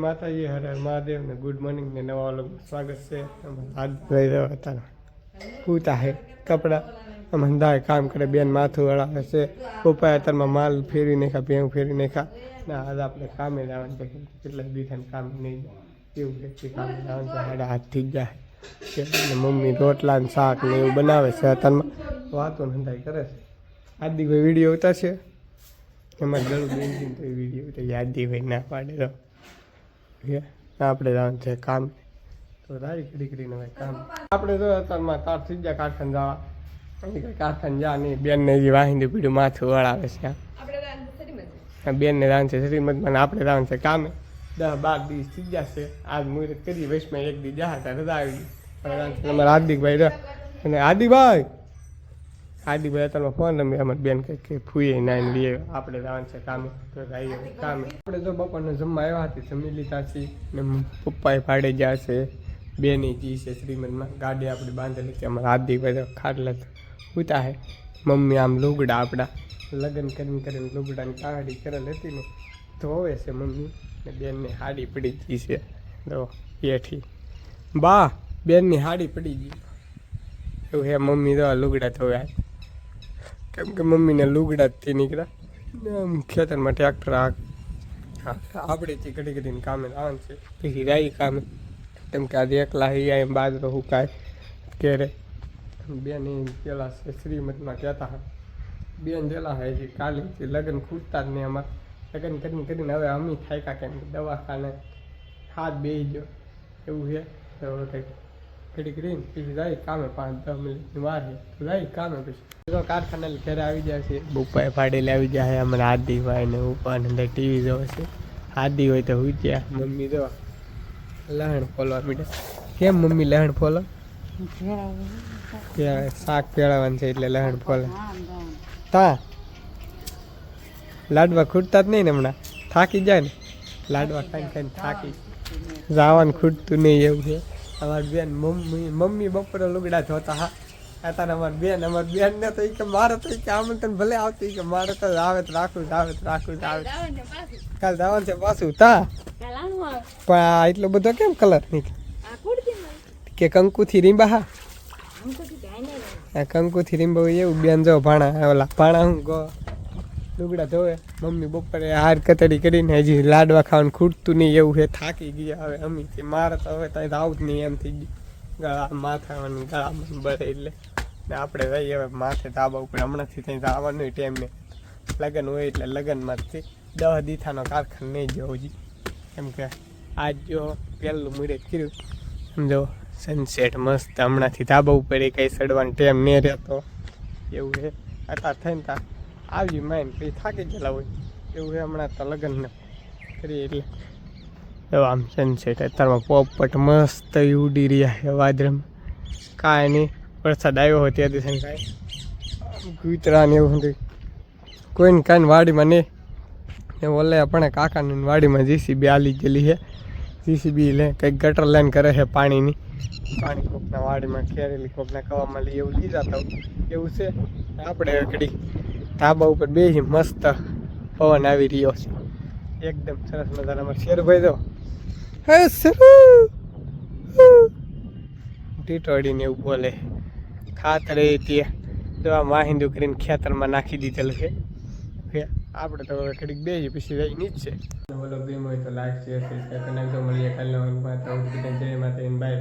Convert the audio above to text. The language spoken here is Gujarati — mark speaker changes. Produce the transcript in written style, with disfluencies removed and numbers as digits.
Speaker 1: માતાજી, હર હર મહાદેવ ને ગુડ મોર્નિંગ ને નવા વ્લોગ સ્વાગત છે. હાથ ધોઈ રહ્યો હતા પૂતા હે કપડાં આમ હંધાય કામ કરે, બેન માથું વળાવે છે, પપ્પાએ અત્યારમાં માલ ફેરી નાખ્યા, ભેંગ ફેરી નાખ્યા ને આજે આપણે કામે જવાનું છે. કેટલા દિવસને કામ નહીં જાય એવું છે, કામે જવાનું છે. સાડા હાથ થઈ જાય. મમ્મી રોટલા ને શાક ને એવું બનાવે છે. અત્યારમાં વાતો હંધાઈ કરે છે. આદિ ભાઈ વિડીયો ઉતારશે, એમાં ગળું બેસી તો એ વિડીયો તો યાદી ભાઈ ના પાડે તો આપણે જવાનું છે કામ. તો રાઈ ઘડી ઘડીને ભાઈ કામ આપણે તો અત્યારમાં તાર થઈ ગયા કારખાને જવા. કંઈ કારખાને જા નહીં, બેનને જે વાહિંદી પીડ્યું માથું વળાવે છે. બેનને રાંધ છે શ્રીમદમાં, આપણે રાંધ છે કામે. 10-12 દિવસ થઈ જશે. આજ મુહૂર્ત કરી, વૈશમાં એક દી જા હતા રજા આવી અમારા હાર્દિકભાઈ રહ. અને હાર્દિકભાઈ અત્યારમાં ફોન રમી અમારી બેન કે ફૂઈએ નાઈને લઈએ, આપણે જવાનું છે કામે. તો જઈએ કામે. આપણે જો બપોરને જમવા આવ્યા હતી, જમી લીધા છીએ ને પપ્પાએ ભાડે ગયા છે. બેની જી છે શ્રીમદમાં, ગાડી આપણી બાંધેલી હતી. અમારા હાર્દિકભાઈ ખાટલા ઉતા હે. મમ્મી આમ લુગડા આપણા લગ્ન કરીને લુગડાની કાળી કરેલ હતી ને ધોવે છે મમ્મી ને. બેનને હાડી પડી ગઈ છે તો એઠી બા બેનની હાડી પડી ગઈ એવું હે. મમ્મી તો લુગડા ધોવ્યા કેમ કે મમ્મીને લુગડા જ થી નીકળ્યા. ખેતરમાં ટ્રેક્ટર આપણેથી ઘડી ઘડીને કામે આવવાનું છે. પછી રાઈ કામે કેમ કે આજે એકલા અહીંયા એમ બાજરો હુકાય ઘેરે. બેન પેલા શ્રીમદમાં કહેતા હા, બેન જેલા હે હજી કાલે લગ્ન ખૂટતા જ નહીં અમારે. લગ્ન કરીને હવે અમી થાક્યા કેમ કે દવાખાને હાથ બેસી ગયો એવું છે. તો કંઈક ઘડી કરીને પછી જાય કામે, 5-10 મિનિટની વાર છે તો જાય કામે. પછી કારખાને ઘરે આવી જાય છે. બુપાએ ભાડેલે આવી જાય. અમારા હાર્દિકભાઈ ને ઉપર અંદર ટીવી જોવે છે. હાર્દિક હોય તો હું ત્યાં મમ્મી જો લહણ ફોલવા મીડે. કેમ મમ્મી લહણ ફોલો? શાક પેળવવાનું છે એટલે લહણ ફોલે. તા લાડવા ખૂટતા જ નહીં ને હમણાં થાકી જાય ને. લાડવા ખાઈને થાકી જવાનું ખૂટતું નહીં એવું છે. અમારી બેન મમ્મી બપોરે લુગડા ધોતા હા. અત્યારે અમારી બેન ને તો કે મારે તો કે આમંત્રણ ભલે આવતી કે મારે તો આવે તો રાખું કાલે જવાનું છે પાછું. તા પણ એટલો બધો કેમ કલર નીકળે કે કંકુથી રીંબા? હા કંકુથી રીંબા હોય એવું. બેન જો ભાણા ઓલા ભાણા હું ગો લુગડા ધોવે. મમ્મી બપોરે હાર કતડી કરીને હજી લાડવા ખાવાનું ખૂટતું નહીં એવું છે. થાકી ગયા હવે અમી. મારે તો હવે ત્યાં આવું જ નહીં એમ થઈ ગયું. ગળા માથામાં ગળામાં બળે એટલે ને આપણે રહીએ હવે માથે ધાબા ઉપર. હમણાંથી ત્યાં આવવાનું ટાઈમ ને લગ્ન હોય એટલે લગ્નમાંથી 10 દીથાનો કારખાનો નહીં જવો હજી. કેમ કે આજ જો પહેલું મુહૂર્ત કર્યું સમજો સનસેટ મસ્ત. હમણાંથી ધાબા ઉપર એ કંઈ ચડવાનો ટાઈમ નહીં રહેતો એવું છે. અત્યારે થઈને ત્યાં આવી માઇન પછી થાકી ગયેલા હોય એવું છે. હમણાં તો લગ્ન કરીએ એટલે એવા આમ સનસેટ અત્યારમાં પોપટ મસ્ત ઉડી રહ્યા છે વાદળમાં. કાંઈ નહીં, વરસાદ આવ્યો હોય તે દિવસે કાંઈ કૂતરા ને એવું નથી કોઈને કાંઈ વાડીમાં નહીં. ને ઓલે આપણે કાકાની વાડીમાં જીસીબી આલી ગયેલી છે. જીસીબી લે કંઈક ગટર લાઈન કરે છે પાણી કોકના વાડીમાં ખેરેલી, કોકના કવામાં લઈ એવું લઈ જતા એવું છે. આપણે ઘડી ધાબા ઉપર બેસી મસ્ત પવન આવી રહ્યો છે એકદમ સરસ મજાના. અમારે શેરભાઈ તો હે ટીટોડીને એવું બોલે. ખાતર એ ત્યાં દવા માહિંદુ કરીને ખેતરમાં નાખી દીધેલું છે. આપણે તો હવે ઘડીક બેસી પછી રહી નહીં જ છે. બોલો ગેમ હોય તો લાઈક શેર સબસ્ક્રાઈબ કરી નાખજો. મળીએ કાલનો જય માતા બાય બાય.